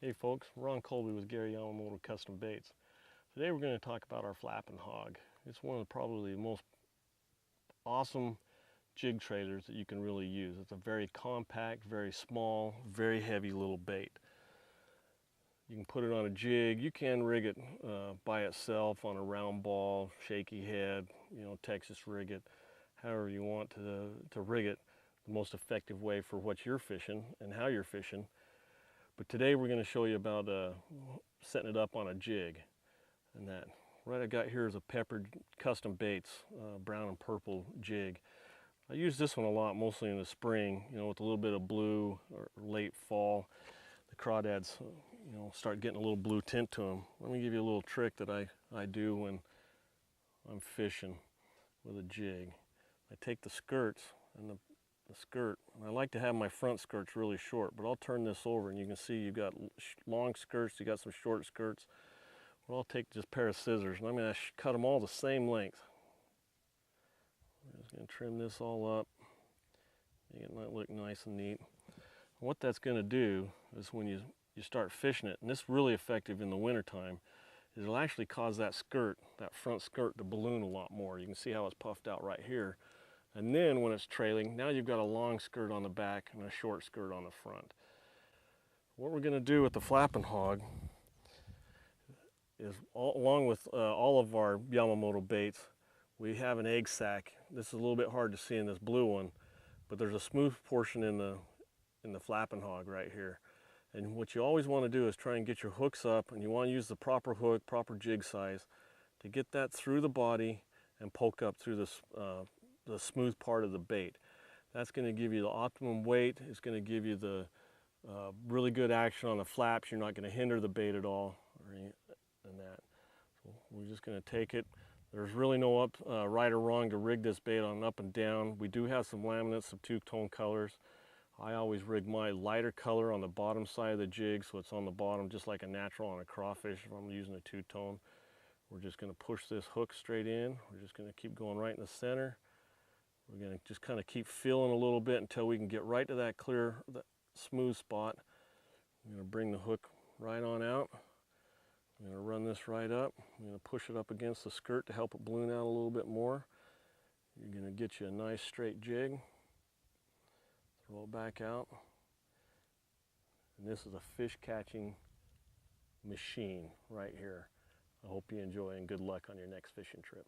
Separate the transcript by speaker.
Speaker 1: Hey folks, Ron Colby with Gary Yamamoto Custom Baits. Today we're going to talk about our flapping hog. It's one of probably the most awesome jig trailers that you can really use. It's a very compact, very small, very heavy little bait. You can put it on a jig. You can rig it by itself on a round ball, shaky head, Texas rig it, however you want to rig it the most effective way for what you're fishing and how you're fishing. But today we're going to show you about setting it up on a jig. And that right I got here is a Peppered Custom Baits brown and purple jig. I use this one a lot, mostly in the spring, with a little bit of blue, or late fall. The crawdads, start getting a little blue tint to them. Let me give you a little trick that I do when I'm fishing with a jig. I take the skirts and the skirt, and I like to have my front skirts really short, but I'll turn this over and you can see you've got long skirts, you got some short skirts. Well, I'll take just a pair of scissors and I'm going to cut them all the same length. I'm just going to trim this all up, make it look nice and neat. And what that's going to do is when you start fishing it, and this is really effective in the wintertime, is it'll actually cause that skirt, that front skirt, to balloon a lot more. You can see how it's puffed out right here. And then when it's trailing, now you've got a long skirt on the back and a short skirt on the front. What we're going to do with the flapping hog is, along with all of our Yamamoto baits, we have an egg sac. This is a little bit hard to see in this blue one, but there's a smooth portion in the flapping hog right here. And what you always want to do is try and get your hooks up, and you want to use the proper hook, proper jig size, to get that through the body and poke up through this the smooth part of the bait. That's going to give you the optimum weight. It's going to give you the really good action on the flaps. You're not going to hinder the bait at all, and that. So we're just going to take it. There's really no right or wrong to rig this bait on up and down. We do have some laminates, some two-tone colors. I always rig my lighter color on the bottom side of the jig, so it's on the bottom just like a natural on a crawfish if I'm using a two-tone. We're just going to push this hook straight in. We're just going to keep going right in the center. We're going to just kind of keep feeling a little bit until we can get right to that clear, that smooth spot. I'm going to bring the hook right on out. I'm going to run this right up. I'm going to push it up against the skirt to help it balloon out a little bit more. You're going to get you a nice straight jig. Throw it back out. And this is a fish catching machine right here. I hope you enjoy and good luck on your next fishing trip.